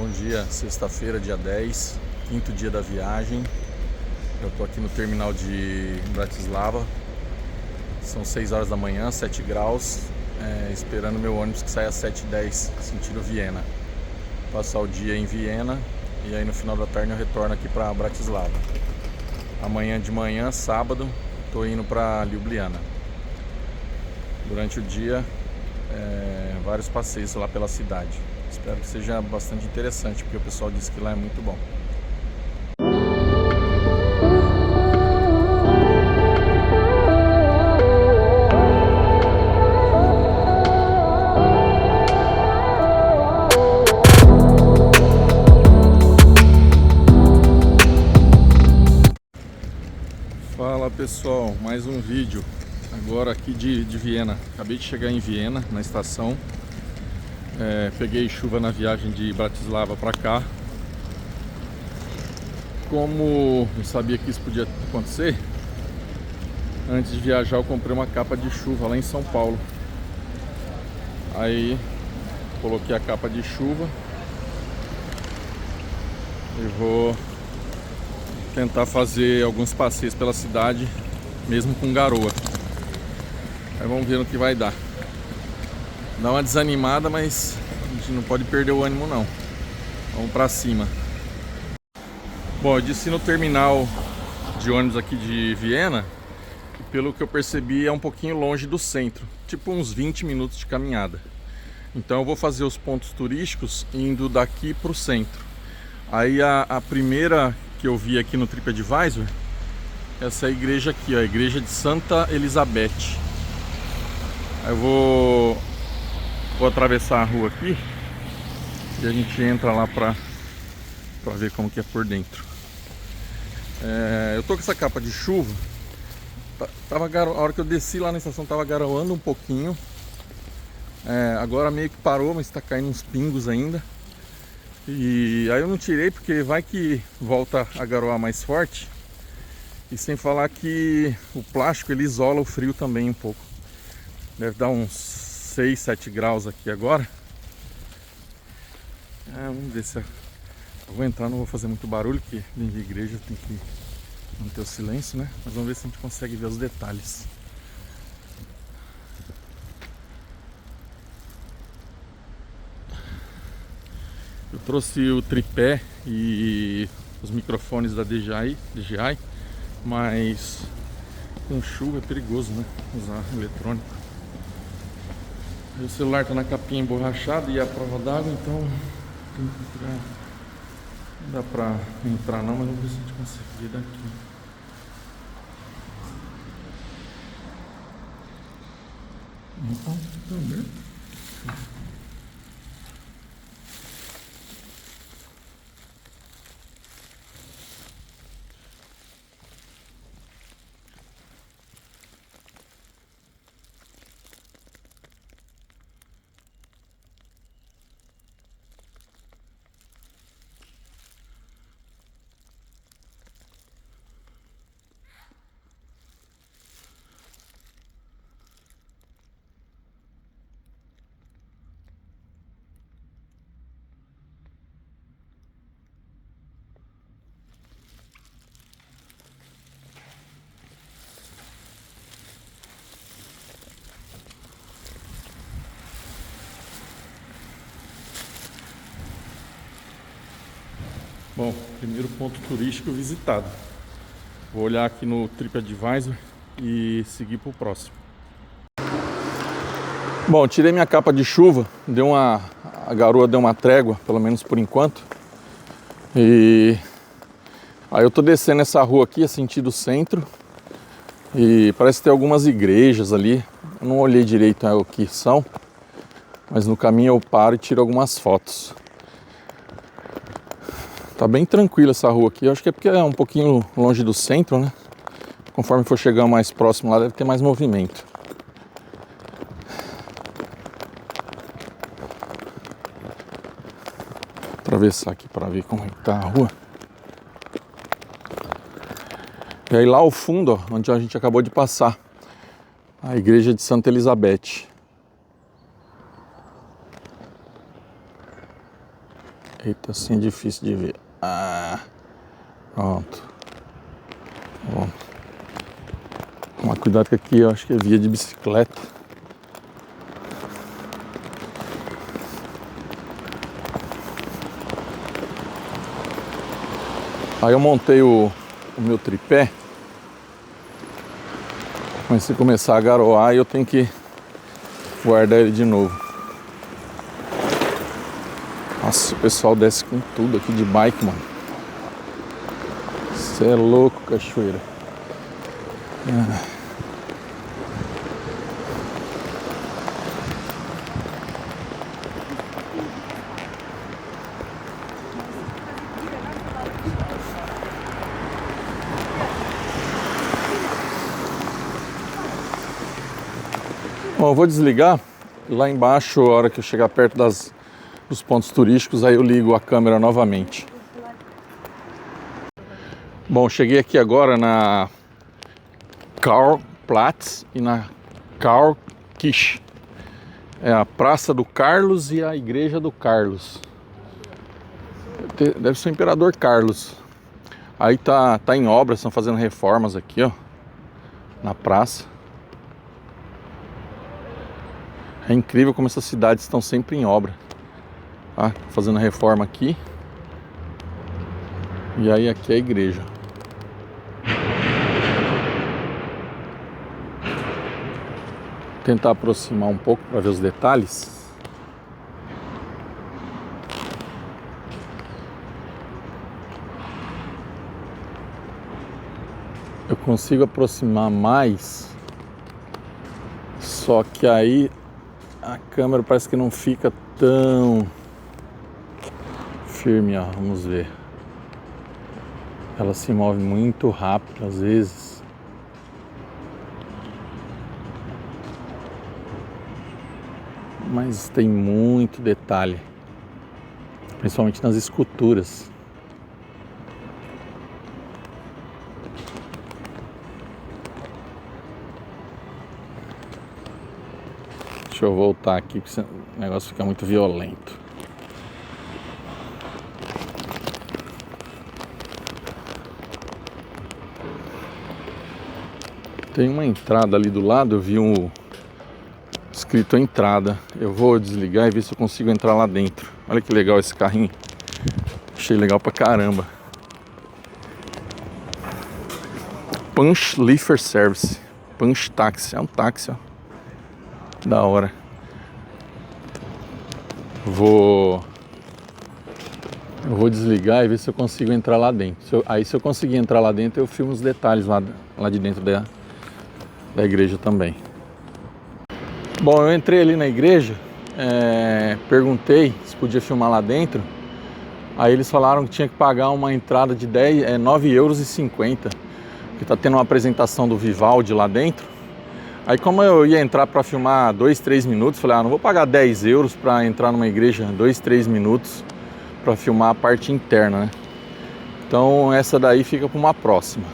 Bom dia, sexta-feira, dia 10, quinto dia da viagem. Eu tô aqui no terminal de Bratislava. São 6 horas da manhã, 7 graus, esperando meu ônibus que sai às 7h10, sentido Viena. Passar o dia em Viena e aí no final da tarde eu retorno aqui para Bratislava. Amanhã de manhã, sábado, tô indo para Ljubljana. Durante o dia, vários passeios lá pela cidade. Espero que seja bastante interessante, porque o pessoal disse que lá é muito bom. Fala pessoal, mais um vídeo agora aqui de Viena. Acabei de chegar em Viena, na estação. Peguei chuva na viagem de Bratislava para cá. Como eu sabia que isso podia acontecer, antes de viajar eu comprei uma capa de chuva lá em São Paulo. Aí coloquei a capa de chuva e vou tentar fazer alguns passeios pela cidade, mesmo com garoa. Aí vamos ver no que vai dar. Dá uma desanimada, mas a gente não pode perder o ânimo não. Vamos pra cima. Bom, eu desci no terminal de ônibus aqui de Viena. E pelo que eu percebi é um pouquinho longe do centro, tipo uns 20 minutos de caminhada. Então eu vou fazer os pontos turísticos indo daqui pro centro. Aí a primeira que eu vi aqui no TripAdvisor, essa igreja aqui, ó, a igreja de Santa Elizabeth. Aí eu vou atravessar a rua aqui e a gente entra lá pra ver como que é por dentro. Eu tô com essa capa de chuva. A hora que eu desci lá na estação tava garoando um pouquinho. Agora meio que parou, mas tá caindo uns pingos ainda. E aí eu não tirei porque vai que volta a garoar mais forte. E sem falar que o plástico ele isola o frio também um pouco. Deve dar uns 6, 7 graus aqui agora. Vamos ver se eu vou entrar, não vou fazer muito barulho, porque dentro de igreja tem que manter o silêncio, né? Mas vamos ver se a gente consegue ver os detalhes. Eu trouxe o tripé e os microfones da DJI, mas com chuva é perigoso, né? Usar eletrônico. O celular tá na capinha emborrachada e a prova d'água, então tem que tirar. Não dá pra entrar não, mas vamos ver se a gente consegue ver daqui. Então, também. Bom, primeiro ponto turístico visitado. Vou olhar aqui no TripAdvisor e seguir para o próximo. Bom, tirei minha capa de chuva, a garoa deu uma trégua, pelo menos por enquanto. E aí eu tô descendo essa rua aqui, sentido centro. E parece ter algumas igrejas ali. Eu não olhei direito o que são, mas no caminho eu paro e tiro algumas fotos. Tá bem tranquila essa rua aqui. Eu acho que é porque é um pouquinho longe do centro, né? Conforme for chegando mais próximo lá, deve ter mais movimento. Vou atravessar aqui para ver como é que tá a rua. E aí lá ao fundo, ó, onde a gente acabou de passar, a igreja de Santa Elizabeth. Eita, assim é difícil de ver. Ah, pronto. Bom. Tomar cuidado que aqui eu acho que é via de bicicleta. Aí eu montei o meu tripé. Mas se começar a garoar, eu tenho que guardar ele de novo. Nossa, o pessoal desce com tudo aqui de bike, mano. Você é louco, cachoeira. Bom, eu vou desligar. Lá embaixo, a hora que eu chegar perto dos pontos turísticos, aí eu ligo a câmera novamente. Bom, cheguei aqui agora na Karlsplatz e na Karlskirche. É a Praça do Carlos e a Igreja do Carlos. Deve ser o Imperador Carlos. Aí tá em obras, estão fazendo reformas aqui, ó, na praça. É incrível como essas cidades estão sempre em obra. Tá? Fazendo reforma aqui. E aí aqui é a igreja. Tentar aproximar um pouco para ver os detalhes. Eu consigo aproximar mais. Só que aí a câmera parece que não fica tão firme, ó. Vamos ver. Ela se move muito rápido às vezes. Mas tem muito detalhe, principalmente nas esculturas. Deixa eu voltar aqui, porque o negócio fica muito violento. Tem uma entrada ali do lado, eu vi escrito entrada. Eu vou desligar e ver se eu consigo entrar lá dentro. Olha que legal esse carrinho. Achei legal pra caramba. Punch Liefer Service. Punch Taxi. É um táxi, ó. Da hora. Eu vou desligar e ver se eu consigo entrar lá dentro. Se eu conseguir entrar lá dentro, eu filmo os detalhes lá de dentro da igreja também. Bom, eu entrei ali na igreja, perguntei se podia filmar lá dentro. Aí eles falaram que tinha que pagar uma entrada de 9,50 €, que está tendo uma apresentação do Vivaldi lá dentro. Aí como eu ia entrar para filmar 2, 3 minutos, falei, não vou pagar 10 € para entrar numa igreja 2, 3 minutos para filmar a parte interna, né? Então essa daí fica para uma próxima.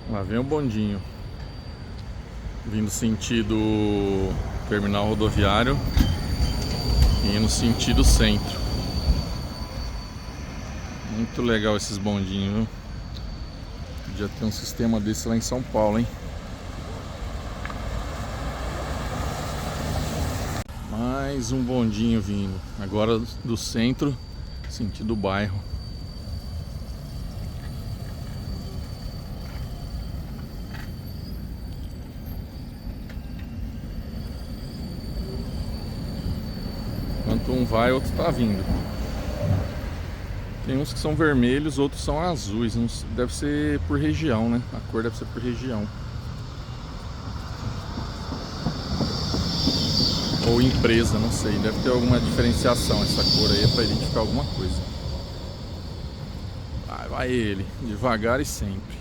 Lá vem o bondinho, vindo sentido terminal rodoviário e indo sentido centro. Muito legal esses bondinhos, viu? Já tem um sistema desse lá em São Paulo, hein? Mais um bondinho vindo, agora do centro, sentido bairro. Enquanto um vai, outro tá vindo. Tem uns que são vermelhos, outros são azuis. Deve ser por região, né? A cor deve ser por região. Ou empresa, não sei. Deve ter alguma diferenciação essa cor aí, é pra identificar alguma coisa. Vai ele, devagar e sempre.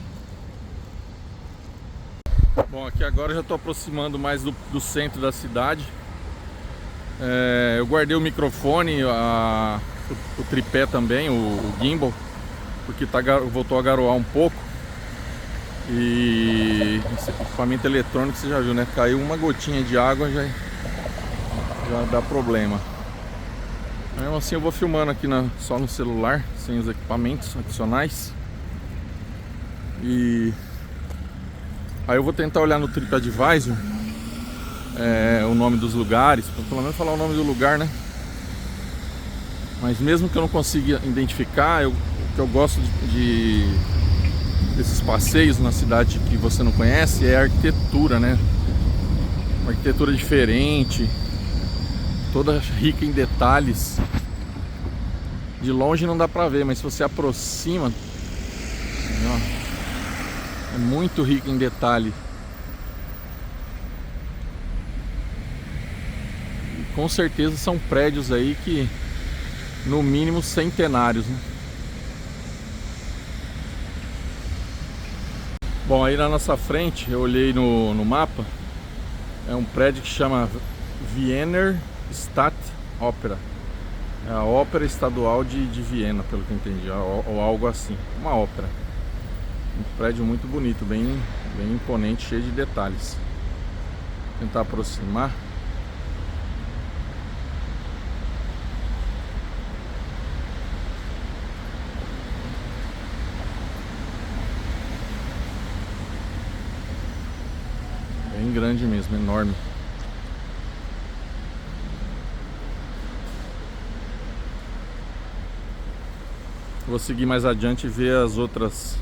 Bom, aqui agora eu já tô aproximando mais do centro da cidade. Eu guardei o microfone, o tripé também, o gimbal, porque voltou a garoar um pouco. E esse equipamento eletrônico, você já viu, né? Caiu uma gotinha de água, já dá problema. Mesmo assim eu vou filmando aqui só no celular, sem os equipamentos adicionais. E aí eu vou tentar olhar no TripAdvisor o nome dos lugares, pra pelo menos falar o nome do lugar, né? Mas mesmo que eu não consiga identificar, o que eu gosto desses passeios na cidade que você não conhece é a arquitetura, né? Uma arquitetura diferente, toda rica em detalhes. De longe não dá pra ver, mas se você aproxima, ó, é muito rica em detalhe. E com certeza são prédios aí que no mínimo centenários, né? Bom, aí na nossa frente, eu olhei no mapa, é um prédio que chama Wiener Staatsoper. É a Ópera Estadual de Viena, pelo que eu entendi, ou algo assim, uma ópera. Um prédio muito bonito, bem imponente, cheio de detalhes. Vou tentar aproximar. Bem grande mesmo, enorme. Vou seguir mais adiante e ver os outros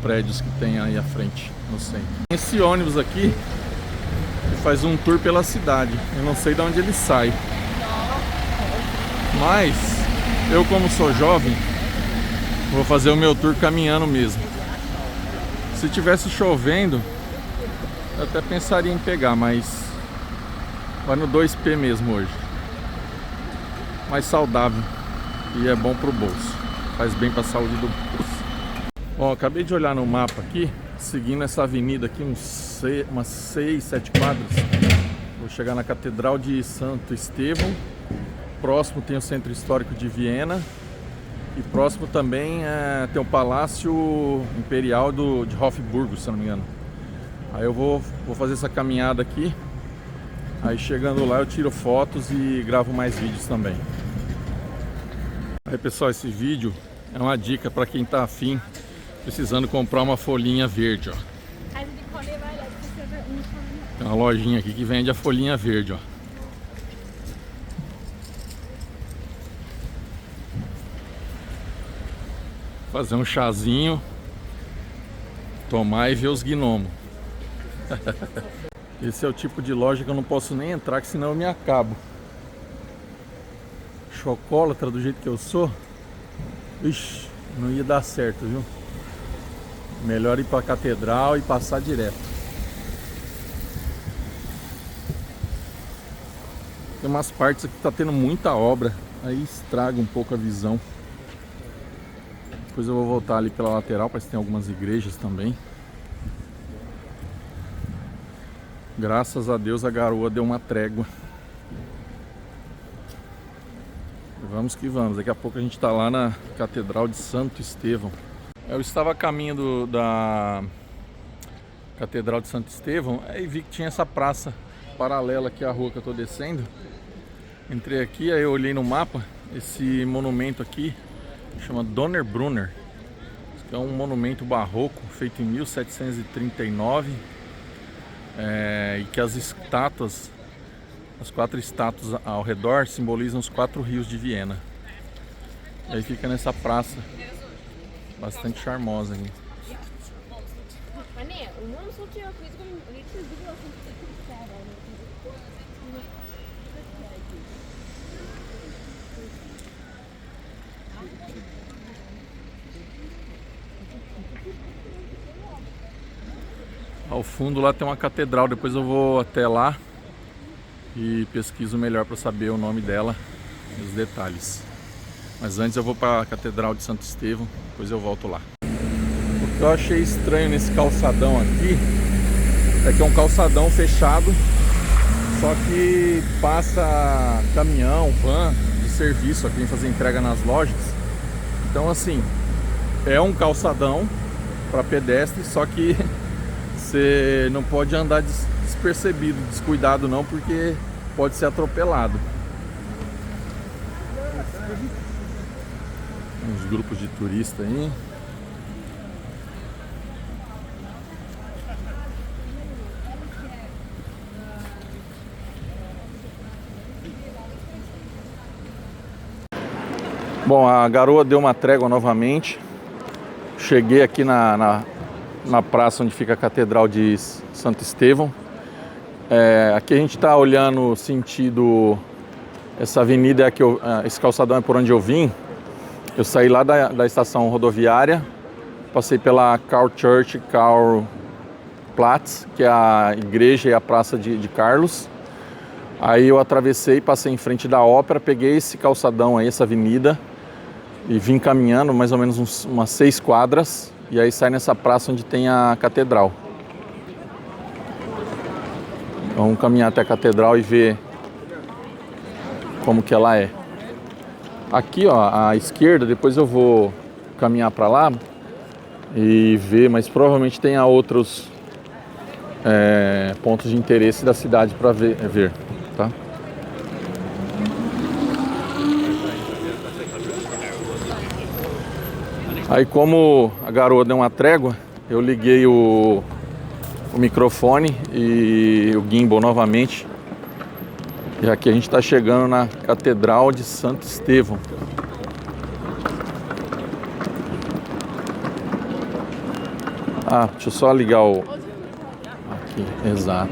prédios que tem aí à frente, no centro. Esse ônibus aqui, ele faz um tour pela cidade. Eu não sei de onde ele sai. Mas, eu como sou jovem, vou fazer o meu tour caminhando mesmo. Se tivesse chovendo, eu até pensaria em pegar, mas vai no 2P mesmo hoje. Mais saudável e é bom pro bolso. Faz bem pra saúde do bolso. Bom, acabei de olhar no mapa aqui, seguindo essa avenida aqui, umas 6, 7 quadras. Vou chegar na Catedral de Santo Estevão. Próximo tem o Centro Histórico de Viena. E próximo também tem o Palácio Imperial de Hofburgo, se eu não me engano. Aí eu vou fazer essa caminhada aqui. Aí chegando lá eu tiro fotos e gravo mais vídeos também. Aí pessoal, esse vídeo é uma dica para quem tá afim, precisando comprar uma folhinha verde, ó. Tem uma lojinha aqui que vende a folhinha verde, ó. Fazer um chazinho, tomar e ver os gnomos. Esse é o tipo de loja que eu não posso nem entrar, que senão eu me acabo. Chocólatra do jeito que eu sou, ixi, não ia dar certo, viu? Melhor ir pra catedral e passar direto. Tem umas partes aqui que tá tendo muita obra, aí estraga um pouco a visão. Depois eu vou voltar ali pela lateral, parece que tem algumas igrejas também. Graças a Deus a garoa deu uma trégua. Vamos que vamos, daqui a pouco a gente está lá na Catedral de Santo Estevão. Eu estava a caminho da Catedral de Santo Estevão, aí vi que tinha essa praça paralela aqui à rua que eu estou descendo. Entrei aqui, aí eu olhei no mapa, esse monumento aqui chama Donnerbrunner, que é um monumento barroco feito em 1739, e que as estátuas, as 4 estátuas ao redor simbolizam os 4 rios de Viena. Aí fica nessa praça bastante charmosa aqui. Ao fundo lá tem uma catedral, depois eu vou até lá e pesquiso melhor para saber o nome dela e os detalhes. Mas antes eu vou para a Catedral de Santo Estevão, depois eu volto lá. O que eu achei estranho nesse calçadão aqui é que é um calçadão fechado, só que passa caminhão, van de serviço aqui, vem fazer entrega nas lojas. Então assim, é um calçadão para pedestre, só que você não pode andar despercebido, descuidado não, porque pode ser atropelado. Uns grupos de turista aí. Bom, a garoa deu uma trégua novamente. Cheguei aqui na praça onde fica a Catedral de Santo Estevão. Aqui a gente está olhando sentido... Essa avenida, esse calçadão é por onde eu vim. Eu saí lá da estação rodoviária, passei pela Karl Church, Karl Platz, que é a igreja e a praça de Carlos. Aí eu atravessei, passei em frente da ópera, peguei esse calçadão aí, essa avenida, e vim caminhando mais ou menos umas 6 quadras, e aí sai nessa praça onde tem a catedral. Vamos caminhar até a catedral e ver como que ela é. Aqui, ó, à esquerda, depois eu vou caminhar para lá e ver, mas provavelmente tem outros pontos de interesse da cidade para ver, tá? Aí, como a garoa deu uma trégua, eu liguei o microfone e o gimbal novamente. E aqui a gente está chegando na Catedral de Santo Estevão. Deixa eu só ligar o... Aqui, exato.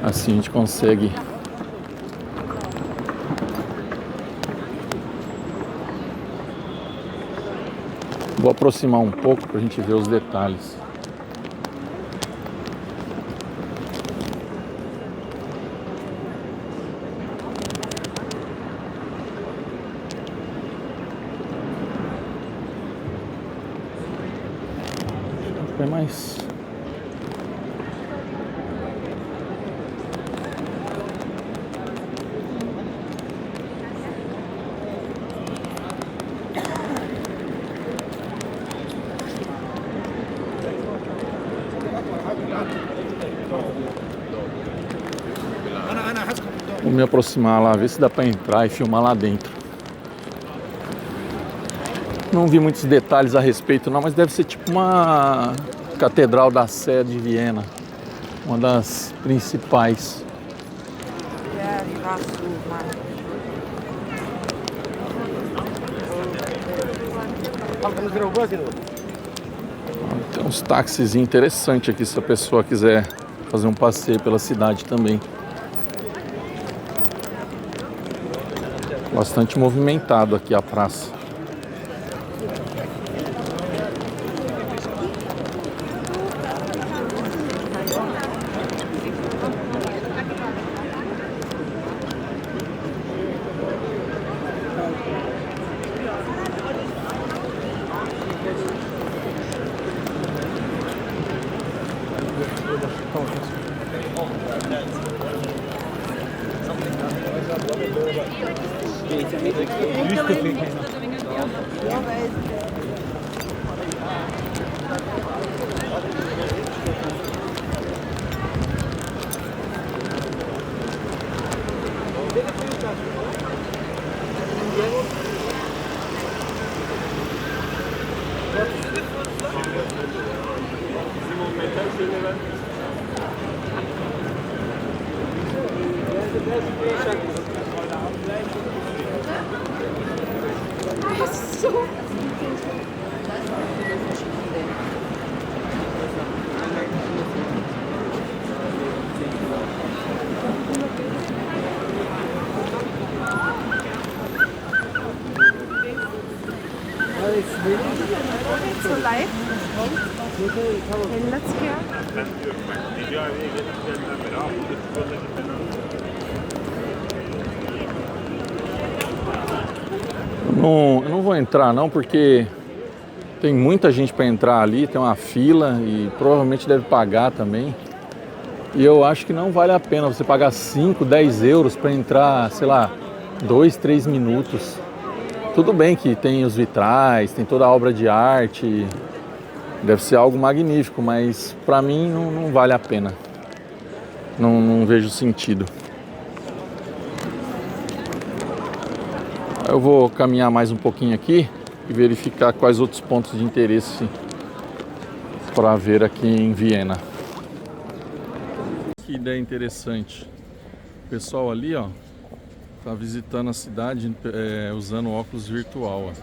Assim a gente consegue... Vou aproximar um pouco para a gente ver os detalhes. É mais... Vou me aproximar lá, ver se dá para entrar e filmar lá dentro. Não vi muitos detalhes a respeito não, mas deve ser tipo uma Catedral da Sé de Viena, uma das principais. Tem uns táxis interessantes aqui se a pessoa quiser fazer um passeio pela cidade também. Bastante movimentado aqui a praça. So live? And let's hear. Eu não vou entrar não, porque tem muita gente para entrar ali, tem uma fila e provavelmente deve pagar também. E eu acho que não vale a pena você pagar 5, 10 euros para entrar, sei lá, 2, 3 minutos. Tudo bem que tem os vitrais, tem toda a obra de arte, deve ser algo magnífico, mas para mim não vale a pena. Não vejo sentido. Eu vou caminhar mais um pouquinho aqui e verificar quais outros pontos de interesse para ver aqui em Viena. Que ideia interessante. O pessoal ali, ó, tá visitando a cidade usando óculos virtual, ó,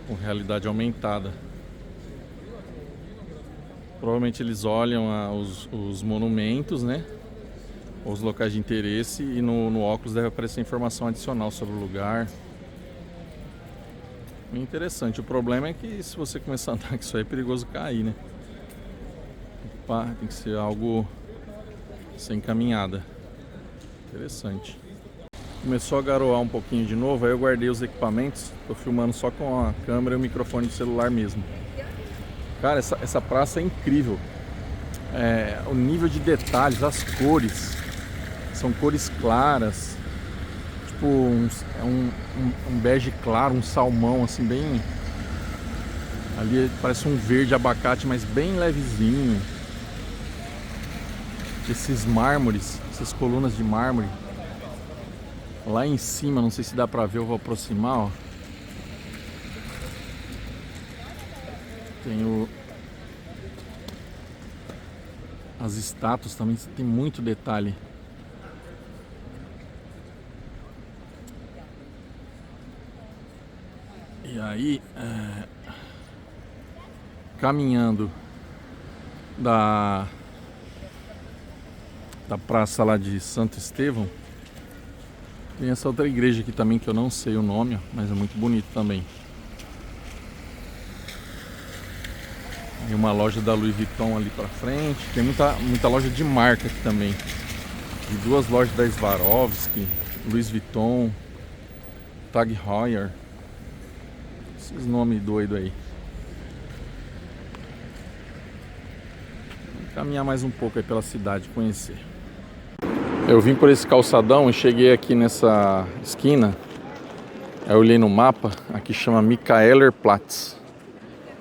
com realidade aumentada. Provavelmente eles olham os monumentos, né? Os locais de interesse, e no óculos deve aparecer informação adicional sobre o lugar. Interessante. O problema é que se você começar a andar com isso aí é perigoso cair, né? Opa, tem que ser algo sem caminhada. Interessante. Começou a garoar um pouquinho de novo, aí eu guardei os equipamentos. Tô filmando só com a câmera e o microfone do celular mesmo. Cara, essa praça é incrível. O nível de detalhes, as cores. São cores claras, tipo um bege claro, um salmão assim bem... Ali parece um verde abacate, mas bem levezinho. Esses mármores, essas colunas de mármore. Lá em cima, não sei se dá pra ver, eu vou aproximar, ó. Tem as estátuas também, tem muito detalhe. E aí, caminhando da praça lá de Santo Estevão, tem essa outra igreja aqui também que eu não sei o nome, mas é muito bonito também. E uma loja da Louis Vuitton ali pra frente. Tem muita loja de marca aqui também. E duas lojas da Swarovski, Louis Vuitton, Tag Heuer. Esses nomes doidos aí. Vou caminhar mais um pouco aí pela cidade, conhecer. Eu vim por esse calçadão e cheguei aqui nessa esquina. Aí eu olhei no mapa, aqui chama Michaelerplatz.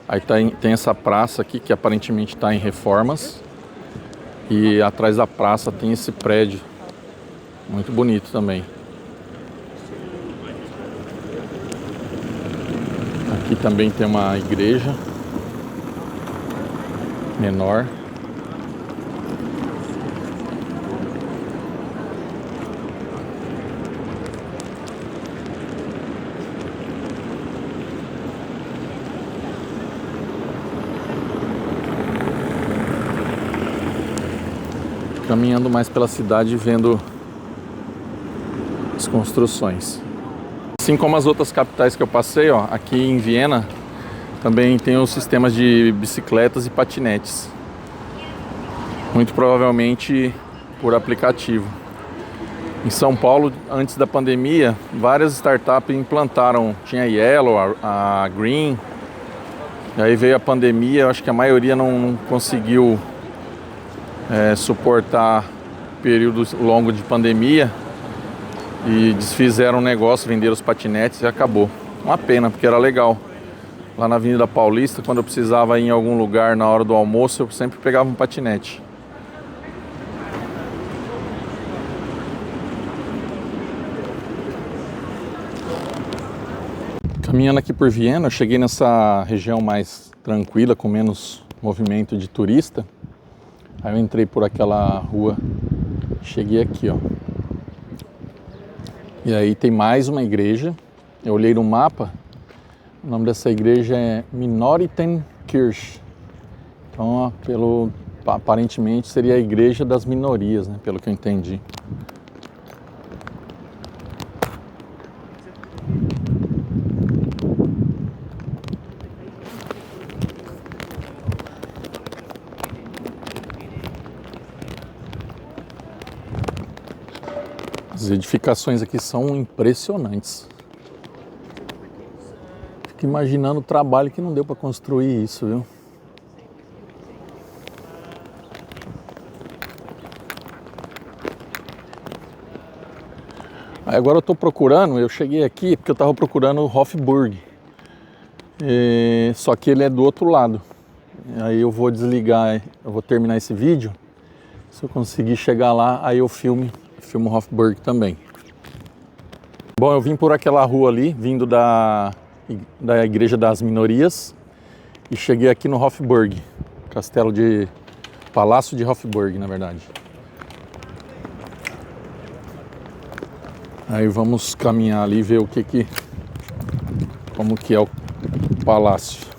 Aí tem essa praça aqui que aparentemente está em reformas. E atrás da praça tem esse prédio. Muito bonito também. Aqui também tem uma igreja menor. Caminhando mais pela cidade, vendo as construções. Assim como as outras capitais que eu passei, ó, aqui em Viena também tem os sistemas de bicicletas e patinetes. Muito provavelmente por aplicativo. Em São Paulo, antes da pandemia, várias startups implantaram. Tinha a Yellow, a Green. E aí veio a pandemia, eu acho que a maioria não conseguiu suportar período longo de pandemia. E desfizeram o negócio, venderam os patinetes e acabou. Uma pena, porque era legal. Lá na Avenida Paulista, quando eu precisava ir em algum lugar na hora do almoço, eu sempre pegava um patinete. Caminhando aqui por Viena, eu cheguei nessa região mais tranquila, com menos movimento de turista. Aí eu entrei por aquela rua, cheguei aqui, ó. E aí tem mais uma igreja. Eu olhei no mapa, o nome dessa igreja é Minoritenkirche. Então, aparentemente seria a igreja das minorias, né? Pelo que eu entendi. As edificações aqui são impressionantes. Fico imaginando o trabalho que não deu para construir isso, viu? Aí agora eu estou procurando, eu cheguei aqui porque eu estava procurando o Hofburg. Só que ele é do outro lado. Aí eu vou desligar, eu vou terminar esse vídeo. Se eu conseguir chegar lá, aí eu filmo Hofburg também. Bom, eu vim por aquela rua ali, vindo da Igreja das Minorias, e cheguei aqui no Hofburg, Palácio de Hofburg, na verdade. Aí vamos caminhar ali e ver como que é o palácio.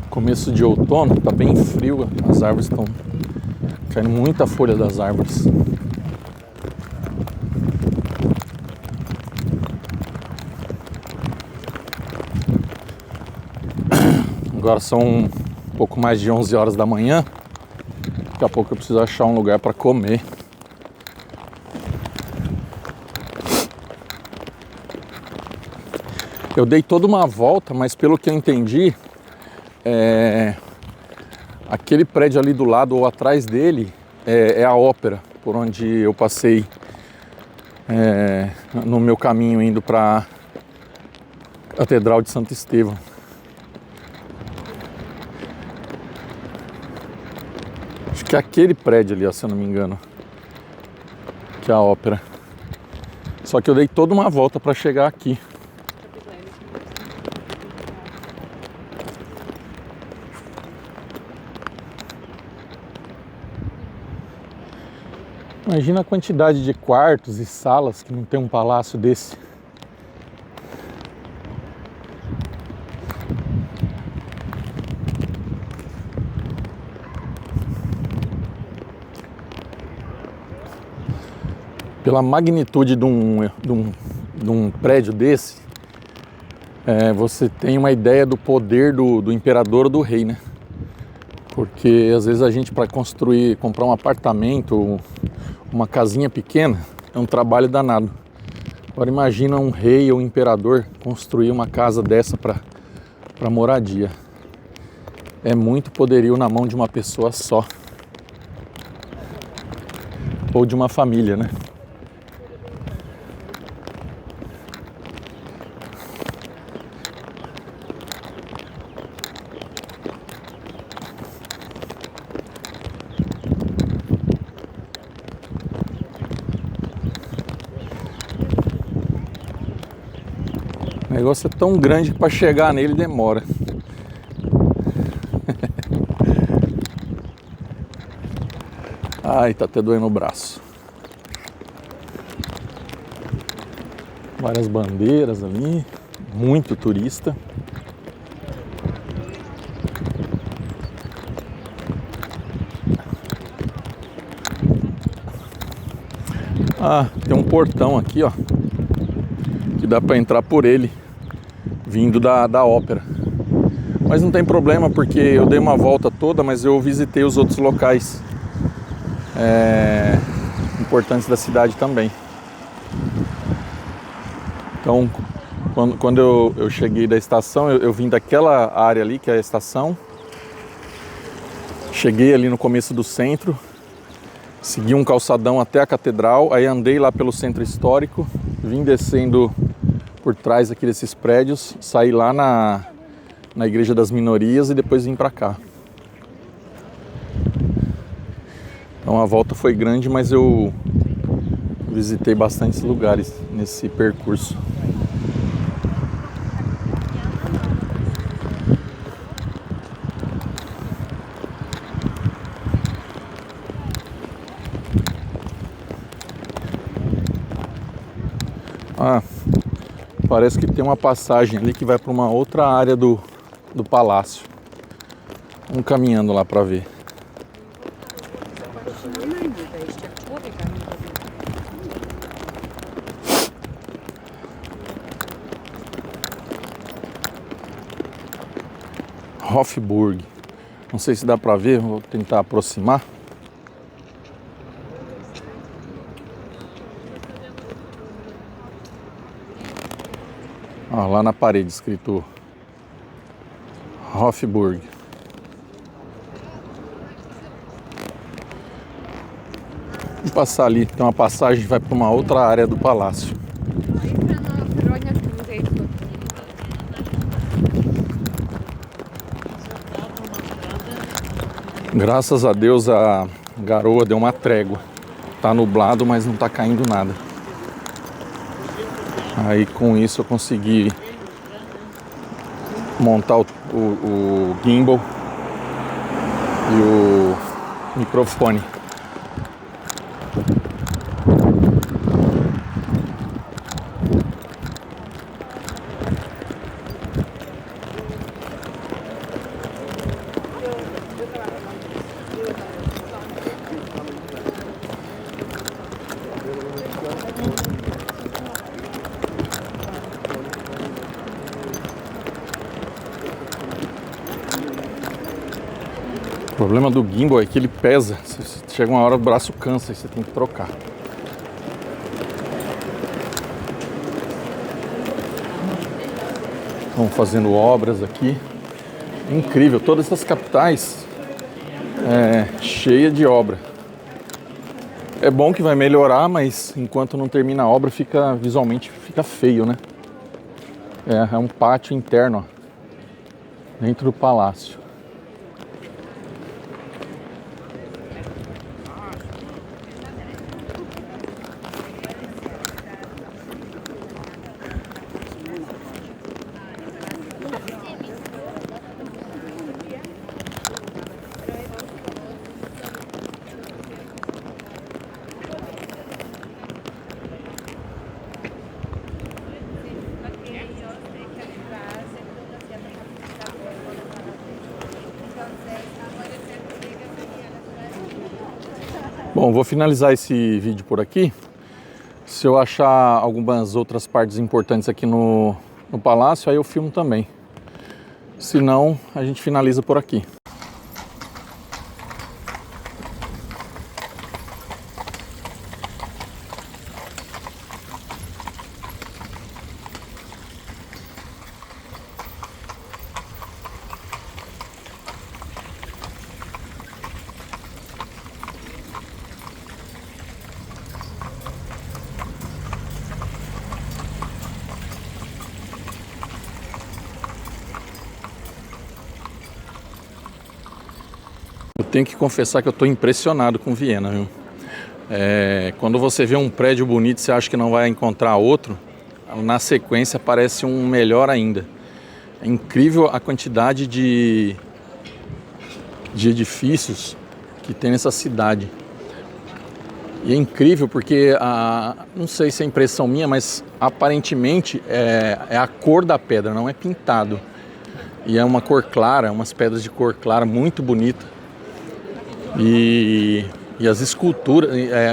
Começo de outono, tá bem frio, as árvores estão caindo muita folha das árvores. Agora são um pouco mais de 11 horas da manhã. Daqui a pouco eu preciso achar um lugar para comer. Eu dei toda uma volta, mas pelo que eu entendi, aquele prédio ali do lado ou atrás dele é a ópera, por onde eu passei no meu caminho indo para a Catedral de Santo Estevão. Acho que é aquele prédio ali, ó, se eu não me engano, que é a ópera. Só que eu dei toda uma volta para chegar aqui. Imagina a quantidade de quartos e salas que não tem um palácio desse. Pela magnitude de um prédio desse, você tem uma ideia do poder do imperador ou do rei, né? Porque às vezes a gente, para comprar um apartamento, uma casinha pequena, é um trabalho danado. Agora imagina um rei ou um imperador construir uma casa dessa para moradia. É muito poderio na mão de uma pessoa só. Ou de uma família, né? O negócio é tão grande que para chegar nele demora. Ai, tá até doendo o braço. Várias bandeiras ali, muito turista. Ah, tem um portão aqui, ó, que dá para entrar por ele, vindo da ópera. Mas não tem problema, porque eu dei uma volta toda, mas eu visitei os outros locais importantes da cidade também. Então, quando eu cheguei da estação, eu vim daquela área ali, que é a estação. Cheguei ali no começo do centro, segui um calçadão até a catedral, aí andei lá pelo centro histórico, vim descendo por trás aqui desses prédios, saí lá na Igreja das Minorias e depois vim para cá. Então a volta foi grande, mas eu visitei bastantes lugares nesse percurso. Ah, parece que tem uma passagem ali que vai para uma outra área do palácio. Vamos caminhando lá para ver. Hofburg. Não sei se dá para ver, vou tentar aproximar. Lá na parede escrito Hofburg. Vou passar ali, tem uma passagem que vai para uma outra área do palácio. Graças a Deus a garoa deu uma trégua. Tá nublado, mas não tá caindo nada. Aí com isso eu consegui montar o gimbal e o microfone. O problema do gimbal é que ele pesa. Chega uma hora o braço cansa e você tem que trocar. Estão fazendo obras aqui. Incrível, todas essas capitais cheia de obra. É bom que vai melhorar, mas enquanto não termina a obra visualmente fica feio, né? É um pátio interno, ó, dentro do palácio. Bom, vou finalizar esse vídeo por aqui. Se eu achar algumas outras partes importantes aqui no palácio, aí eu filmo também. Se não, a gente finaliza por aqui. Eu tenho que confessar que eu estou impressionado com Viena, viu? Quando você vê um prédio bonito e você acha que não vai encontrar outro, na sequência parece um melhor ainda. É incrível a quantidade de edifícios que tem nessa cidade. E é incrível porque, não sei se é impressão minha, mas aparentemente é a cor da pedra, não é pintado. E é uma cor clara, umas pedras de cor clara muito bonita. E as esculturas,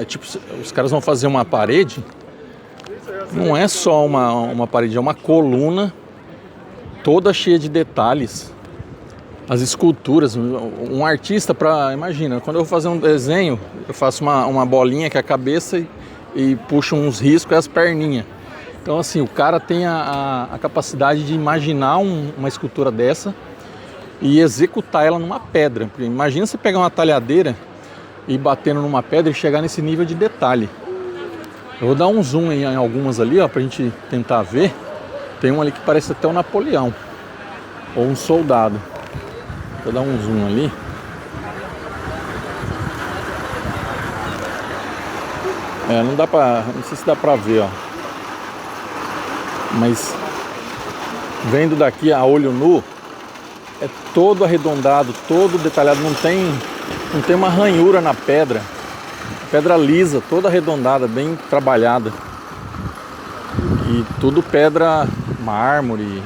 tipo, os caras vão fazer uma parede, não é só uma parede, é uma coluna toda cheia de detalhes. As esculturas, um artista, imagina, quando eu vou fazer um desenho, eu faço uma bolinha que é a cabeça e puxo uns riscos e as perninhas. Então assim, o cara tem a capacidade de imaginar uma escultura dessa e executar ela numa pedra. Porque imagina você pegar uma talhadeira e ir batendo numa pedra e chegar nesse nível de detalhe. Eu vou dar um zoom em algumas ali, ó, pra gente tentar ver. Tem um ali que parece até o Napoleão ou um soldado. Vou dar um zoom ali. Não sei se dá pra ver, ó. Mas vendo daqui a olho nu, é todo arredondado, todo detalhado, não tem uma ranhura na pedra. Pedra lisa, toda arredondada, bem trabalhada. E tudo pedra, mármore,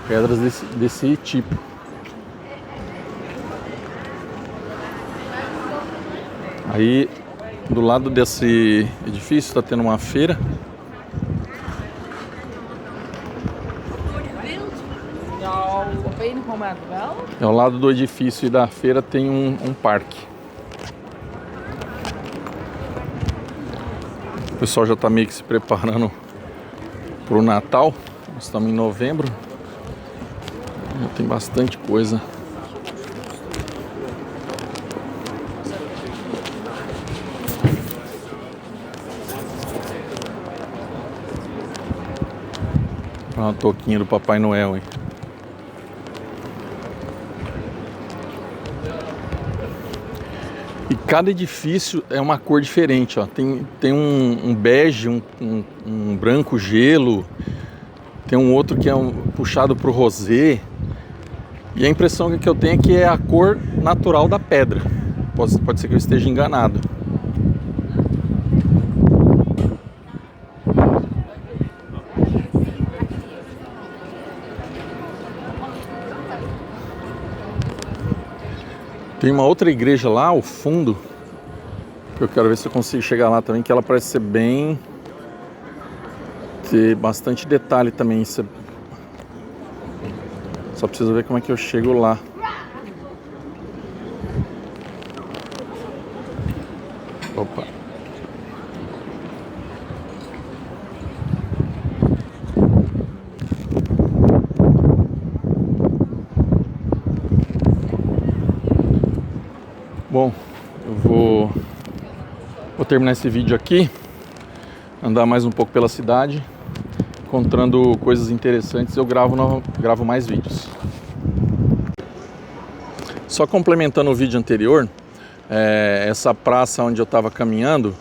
pedras desse tipo. Aí, do lado desse edifício, está tendo uma feira. Ao lado do edifício e da feira tem um parque. O pessoal já está meio que se preparando para o Natal. Nós estamos em novembro. Tem bastante coisa. Uma touquinha do Papai Noel, hein? Cada edifício é uma cor diferente, ó. Tem um bege, um branco gelo, tem um outro que é puxado para o rosé. E a impressão que eu tenho é que é a cor natural da pedra. Pode ser que eu esteja enganado. Tem uma outra igreja lá ao fundo, que eu quero ver se eu consigo chegar lá também, que ela parece ser bem... ter bastante detalhe também. Só preciso ver como é que eu chego lá. Opa. Bom, eu vou terminar esse vídeo aqui, andar mais um pouco pela cidade, encontrando coisas interessantes, eu gravo mais vídeos. Só complementando o vídeo anterior, essa praça onde eu estava caminhando,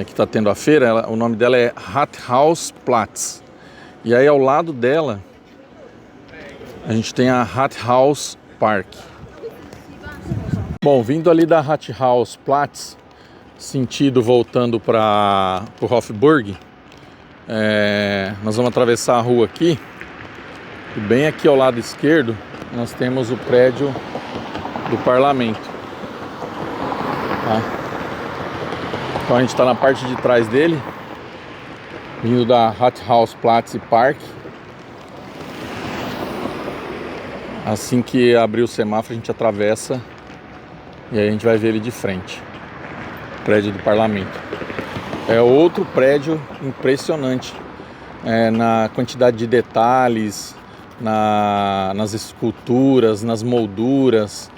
que está tendo a feira, o nome dela é Rathausplatz. E aí ao lado dela, a gente tem a Rathaus Park. Bom, vindo ali da Rathausplatz, sentido voltando para o Hofburg, nós vamos atravessar a rua aqui, e bem aqui ao lado esquerdo nós temos o prédio do parlamento. Tá? Então a gente está na parte de trás dele, vindo da Rathausplatz Park. Assim que abrir o semáforo a gente atravessa e aí a gente vai ver ele de frente. Prédio do parlamento. É outro prédio impressionante na quantidade de detalhes, nas esculturas, nas molduras.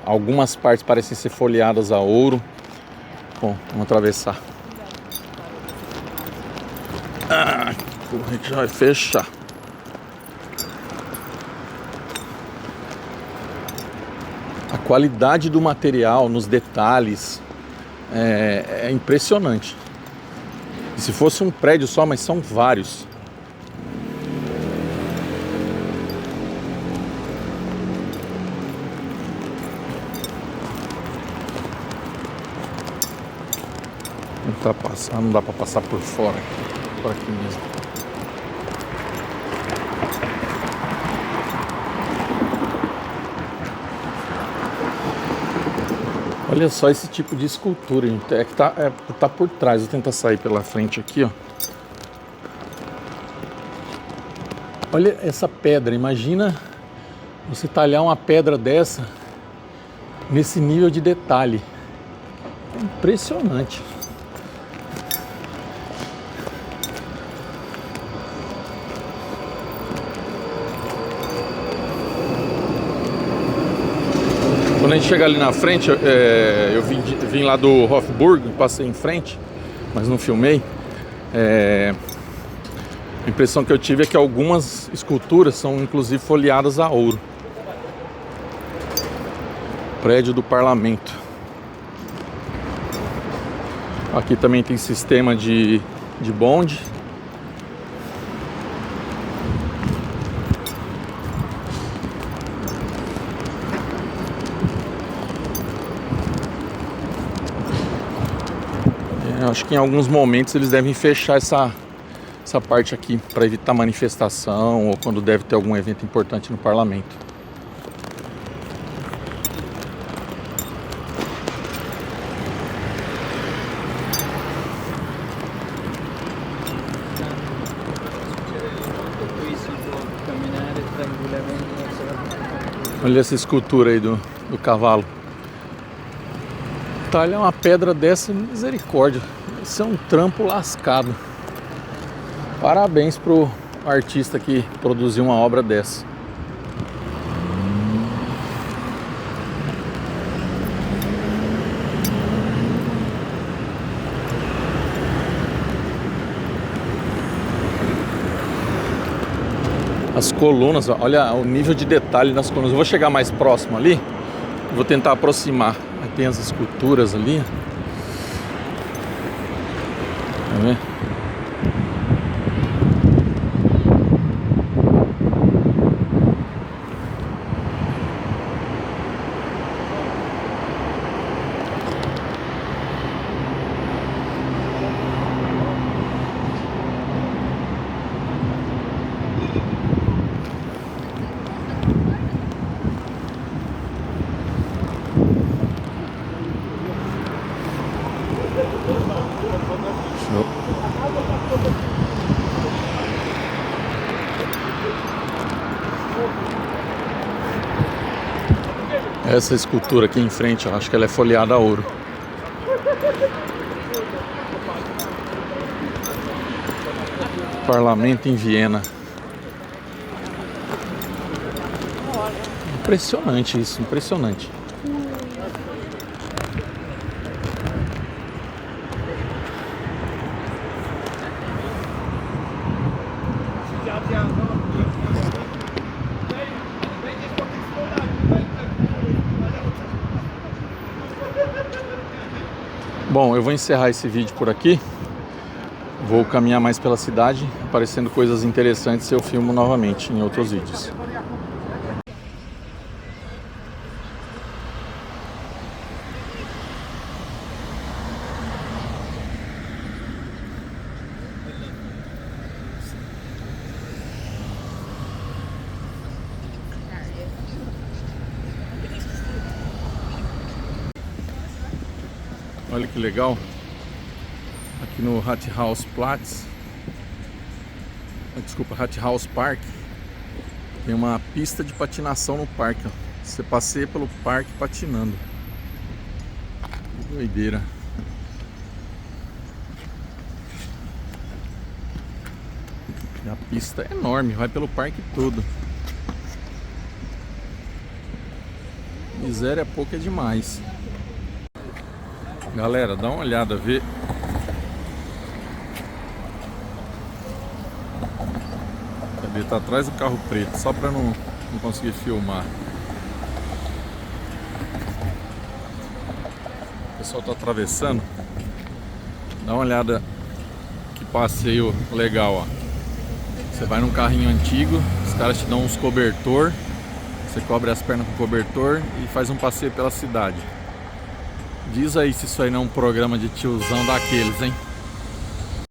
Algumas partes parecem ser folheadas a ouro. Bom, vamos atravessar. A gente já vai fechar. A qualidade do material, nos detalhes, é impressionante. E se fosse um prédio só, mas são vários. Tentar passar, não dá para passar por fora, por aqui mesmo. Olha só esse tipo de escultura, gente. É que tá por trás. Vou tentar sair pela frente aqui, ó. Olha essa pedra. Imagina você talhar uma pedra dessa nesse nível de detalhe. É impressionante. Quando a gente chega ali na frente, eu vim lá do Hofburg, passei em frente, mas não filmei. A impressão que eu tive é que algumas esculturas são inclusive folheadas a ouro. Prédio do parlamento. Aqui também tem sistema de bonde. Eu acho que em alguns momentos eles devem fechar essa parte aqui para evitar manifestação ou quando deve ter algum evento importante no parlamento. Olha essa escultura aí do cavalo. Talhar uma pedra dessa, misericórdia. Isso é um trampo lascado. Parabéns pro artista que produziu uma obra dessa. As colunas, olha o nível de detalhe nas colunas. Eu vou chegar mais próximo ali, vou tentar aproximar. Aí tem as esculturas ali. Tá vendo? Show. Essa escultura aqui em frente, eu acho que ela é folheada a ouro. Parlamento em Viena. Impressionante isso, impressionante. Bom, eu vou encerrar esse vídeo por aqui. Vou caminhar mais pela cidade, aparecendo coisas interessantes, eu filmo novamente em outros vídeos. Olha que legal, aqui no Rathausplatz, desculpa, Rathaus Park, tem uma pista de patinação no parque, ó. Você passeia pelo parque patinando. Que doideira. E a pista é enorme, vai pelo parque todo. Miséria pouco é demais. Galera, dá uma olhada, vê. Cadê? Tá atrás do carro preto, só pra não conseguir filmar. O pessoal tá atravessando. Dá uma olhada, que passeio legal, ó. Você vai num carrinho antigo, os caras te dão uns cobertor, você cobre as pernas com cobertor e faz um passeio pela cidade. Diz aí se isso aí não é um programa de tiozão daqueles, hein?